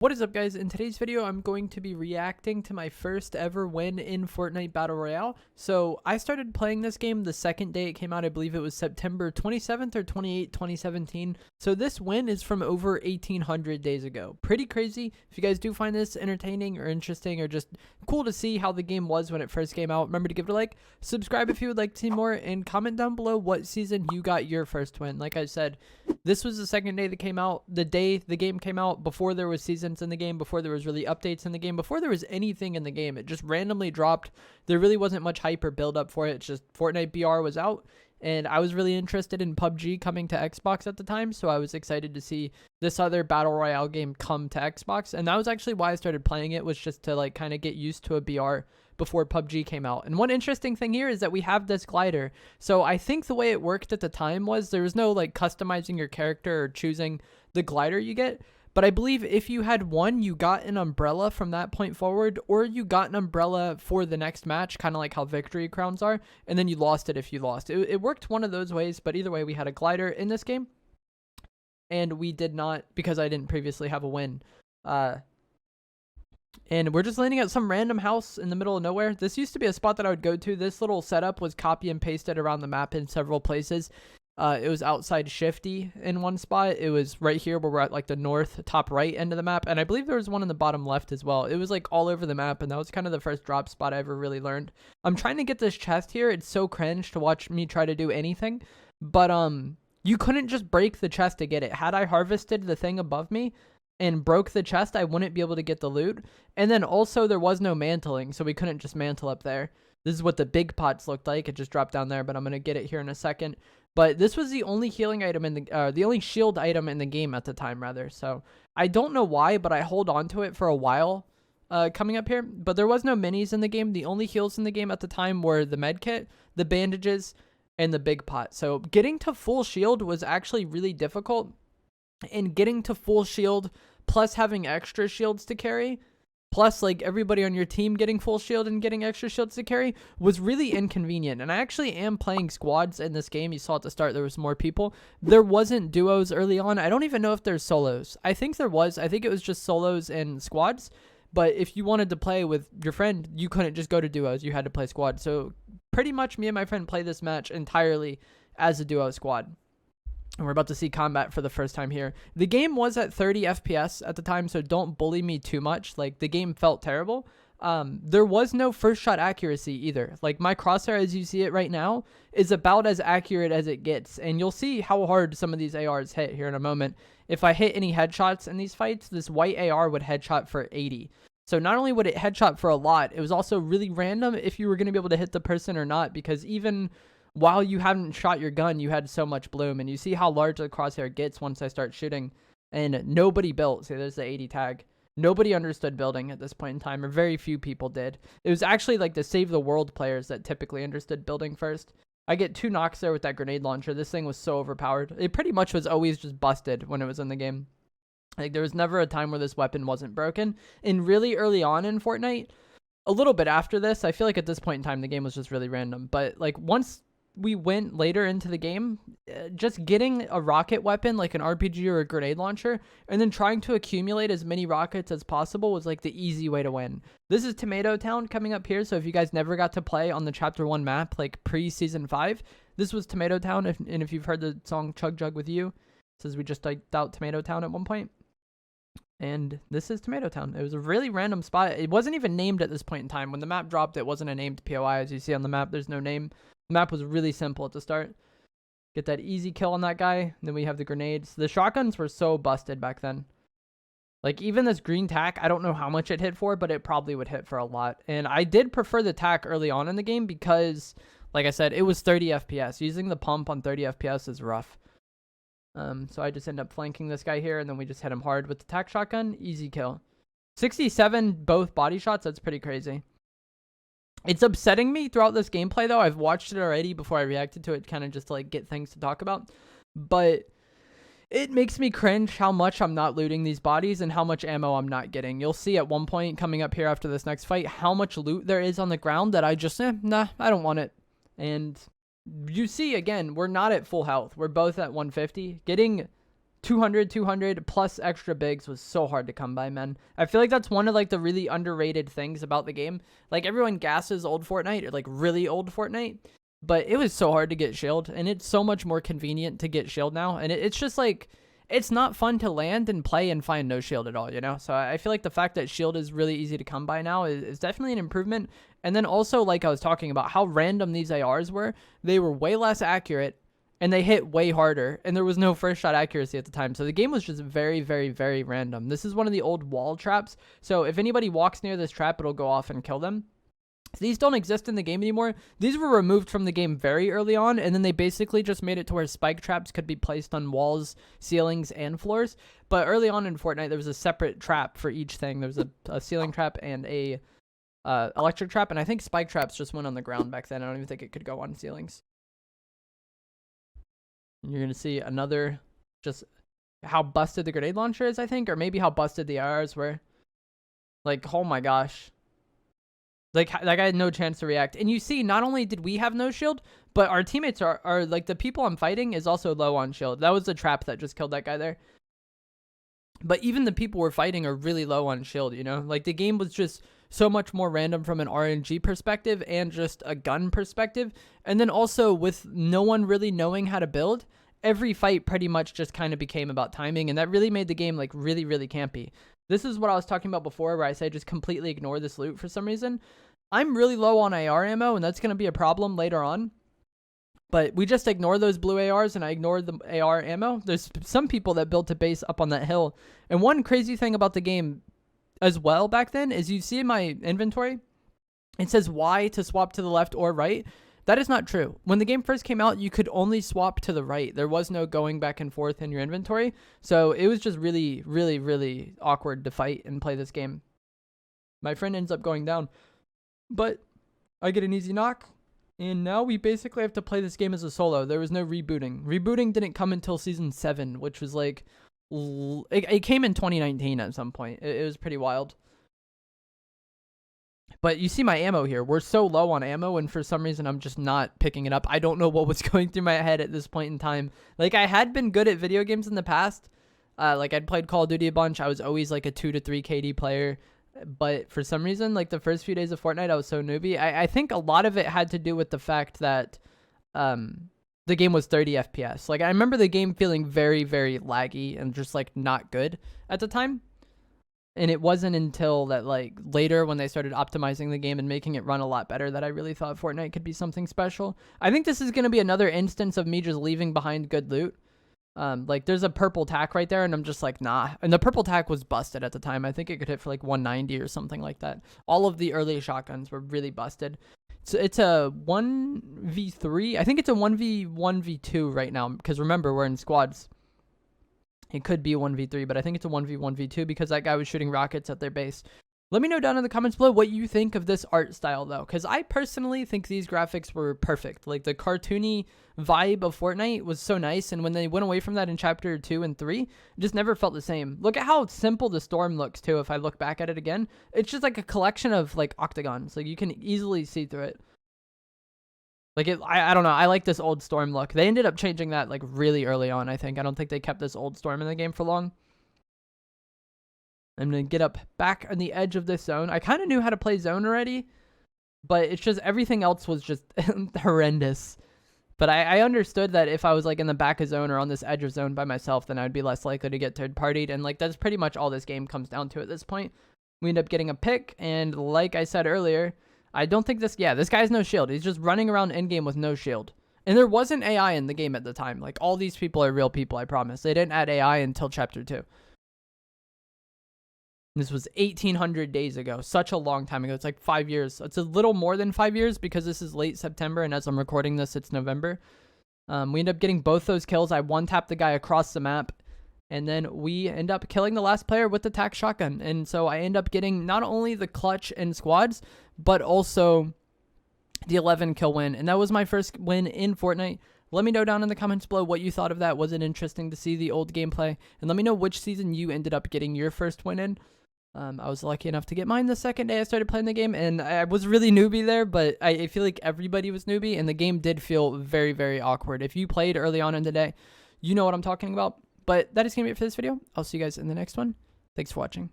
What is up, guys? In today's video, I'm going to be reacting to my first ever win in Fortnite Battle Royale. So I started playing this game the second day it came out. I believe it was September 27th or 28th, 2017. So this win is from over 1800 days ago. Pretty crazy. If you guys do find this entertaining or interesting or just cool to see how the game was when it first came out, remember to give it a like, subscribe if you would like to see more, and comment down below what season you got your first win. Like I said, this was the second day that came out, the day the game came out, before there was seasons in the game, before there was really updates in the game, before there was anything in the game. It just randomly dropped. There really wasn't much hype or build up for it. It's just Fortnite BR was out, and I was really interested in PUBG coming to Xbox at the time, so I was excited to see this other Battle Royale game come to Xbox, and that was actually why I started playing it, was just to like kind of get used to a BR before PUBG came out. And one interesting thing here is that we have this glider. So I think the way it worked at the time was there was no like customizing your character or choosing the glider you get. But I believe if you had one, you got an umbrella from that point forward, or you got an umbrella for the next match, kind of like how victory crowns are, and then you lost it if you lost. It worked one of those ways, but either way, we had a glider in this game, and we did not, because I didn't previously have a win. And we're just landing at some random house in the middle of nowhere. This used to be a spot that I would go to. This little setup was copy and pasted around the map in several places. It was outside Shifty in one spot. It was right here where we're at, like the north top right end of the map. And I believe there was one in the bottom left as well. It was like all over the map, and that was kind of the first drop spot I ever really learned. I'm trying to get this chest here. It's so cringe to watch me try to do anything. But you couldn't just break the chest to get it. Had I harvested the thing above me and broke the chest, I wouldn't be able to get the loot. And then also there was no mantling, so we couldn't just mantle up there. This is what the big pots looked like. It just dropped down there, but I'm going to get it here in a second. But this was the only healing item in the only shield item in the game at the time, rather. So I don't know why, but I hold on to it for a while coming up here. But there was no minis in the game. The only heals in the game at the time were the med kit, the bandages, and the big pot. So getting to full shield was actually really difficult. And getting to full shield plus having extra shields to carry, plus like everybody on your team getting full shield and getting extra shields to carry, was really inconvenient. And I actually am playing squads in this game. You saw at the start there was more people. There wasn't duos early on. I don't even know if there's solos. I think there was. I think it was just solos and squads. But if you wanted to play with your friend, you couldn't just go to duos. You had to play squad. So pretty much me and my friend play this match entirely as a duo squad. And we're about to see combat for the first time here. The game was at 30 FPS at the time, so don't bully me too much. Like, the game felt terrible. There was no first shot accuracy either. Like, my crosshair, as you see it right now, is about as accurate as it gets. And you'll see how hard some of these ARs hit here in a moment. If I hit any headshots in these fights, this white AR would headshot for 80. So not only would it headshot for a lot, it was also really random if you were going to be able to hit the person or not, because even while you hadn't shot your gun, you had so much bloom. And you see how large the crosshair gets once I start shooting. And nobody built. See, there's the 80 tag. Nobody understood building at this point in time, or very few people did. It was actually like the Save the World players that typically understood building first. I get 2 knocks there with that grenade launcher. This thing was so overpowered. It pretty much was always just busted when it was in the game. Like, there was never a time where this weapon wasn't broken. And really early on in Fortnite, a little bit after this, I feel like at this point in time, the game was just really random. But like once we went later into the game, just getting a rocket weapon like an RPG or a grenade launcher and then trying to accumulate as many rockets as possible was like the easy way to win. This is Tomato Town coming up here, so if you guys never got to play on the Chapter 1 map like pre-Season 5, this was Tomato Town. And if you've heard the song Chug Jug With You, it says we just typed out Tomato Town at one point. And this is Tomato Town. It was a really random spot. It wasn't even named at this point in time. When the map dropped, it wasn't a named POI. As you see on the map, there's no name. The map was really simple at the start. Get that easy kill on that guy. And then we have the grenades. The shotguns were so busted back then. Like, even this green tack, I don't know how much it hit for, but it probably would hit for a lot. And I did prefer the tack early on in the game because, like I said, it was 30 FPS. Using the pump on 30 FPS is rough. So I just end up flanking this guy here, and then we just hit him hard with the tack shotgun. Easy kill. 67 both body shots. That's pretty crazy. It's upsetting me throughout this gameplay, though. I've watched it already before I reacted to it, kind of just to like get things to talk about. But it makes me cringe how much I'm not looting these bodies and how much ammo I'm not getting. You'll see at one point coming up here after this next fight how much loot there is on the ground that I just, nah, I don't want it. And you see, again, we're not at full health. We're both at 150. Getting 200 plus extra bigs was so hard to come by, man. I feel like that's one of like the really underrated things about the game. Like everyone gasses old Fortnite, or like really old Fortnite, but it was so hard to get shield, and it's so much more convenient to get shield now. And it's just like, it's not fun to land and play and find no shield at all, you know? So I feel like the fact that shield is really easy to come by now is definitely an improvement. And then also, like I was talking about, how random these ARs were. They were way less accurate, and they hit way harder, and there was no first shot accuracy at the time. So the game was just very, very, very random. This is one of the old wall traps. So if anybody walks near this trap, it'll go off and kill them. These don't exist in the game anymore. These were removed from the game very early on, and then they basically just made it to where spike traps could be placed on walls, ceilings, and floors. But early on in Fortnite, there was a separate trap for each thing. There was a ceiling trap and a electric trap, and I think spike traps just went on the ground back then. I don't even think it could go on ceilings. You're going to see another, just how busted the grenade launcher is, I think, or maybe how busted the ARs were. Like, oh my gosh. Like, that guy had no chance to react. And you see, not only did we have no shield, but our teammates are like, the people I'm fighting is also low on shield. That was the trap that just killed that guy there. But even the people we're fighting are really low on shield, you know? Like, the game was just so much more random from an RNG perspective and just a gun perspective. And then also with no one really knowing how to build, every fight pretty much just kind of became about timing. And that really made the game like really, really campy. This is what I was talking about before, where I say just completely ignore this loot for some reason. I'm really low on AR ammo, and that's going to be a problem later on. But we just ignore those blue ARs, and I ignored the AR ammo. There's some people that built a base up on that hill. And one crazy thing about the game as well back then is, you see in my inventory, it says Y to swap to the left or right. That is not true. When the game first came out, you could only swap to the right. There was no going back and forth in your inventory. So it was just really, really, really awkward to fight and play this game. My friend ends up going down, but I get an easy knock. And now we basically have to play this game as a solo. There was no rebooting. Rebooting didn't come until Season 7, which was like, it came in 2019 at some point. It was pretty wild. But you see my ammo here. We're so low on ammo, and for some reason, I'm just not picking it up. I don't know what was going through my head at this point in time. Like, I had been good at video games in the past. Like, I'd played Call of Duty a bunch. I was always like a 2 to 3 KD player. But for some reason, like the first few days of Fortnite, I was so newbie. I think a lot of it had to do with the fact that the game was 30 FPS. Like, I remember the game feeling very, very laggy and just like not good at the time. And it wasn't until that like later when they started optimizing the game and making it run a lot better that I really thought Fortnite could be something special. I think this is going to be another instance of me just leaving behind good loot. Like there's a purple tack right there, and I'm just like, nah. And the purple tack was busted at the time. I think it could hit for like 190 or something like that. All of the early shotguns were really busted. So it's a 1v3. I think it's a 1v1v2 right now, because remember, we're in squads. It could be a 1v3, but I think it's a 1v1v2 because that guy was shooting rockets at their base. Let me know down in the comments below what you think of this art style, though, because I personally think these graphics were perfect. Like, the cartoony vibe of Fortnite was so nice, and when they went away from that in Chapter 2 and 3, it just never felt the same. Look at how simple the storm looks, too, if I look back at it again. It's just like a collection of, like, octagons. Like, you can easily see through it. Like, I don't know. I like this old storm look. They ended up changing that, like, really early on, I think. I don't think they kept this old storm in the game for long. I'm going to get up back on the edge of this zone. I kind of knew how to play zone already, but it's just everything else was just horrendous. But I understood that if I was like in the back of zone or on this edge of zone by myself, then I'd be less likely to get third-partied. And like that's pretty much all this game comes down to at this point. We end up getting a pick, and like I said earlier, I don't think this guy has no shield. He's just running around in-game with no shield. And there wasn't AI in the game at the time. Like, all these people are real people, I promise. They didn't add AI until Chapter 2. This was 1,800 days ago. Such a long time ago. It's like 5 years. It's a little more than 5 years because this is late September, and as I'm recording this, it's November. We end up getting both those kills. I one-tapped the guy across the map, and then we end up killing the last player with the tac shotgun. And so I end up getting not only the clutch in squads, but also the 11-kill win. And that was my first win in Fortnite. Let me know down in the comments below what you thought of that. Was it interesting to see the old gameplay? And let me know which season you ended up getting your first win in. I was lucky enough to get mine the second day I started playing the game, and I was really newbie there, but I feel like everybody was newbie, and the game did feel very, very awkward. If you played early on in the day, you know what I'm talking about. But that is going to be it for this video. I'll see you guys in the next one. Thanks for watching.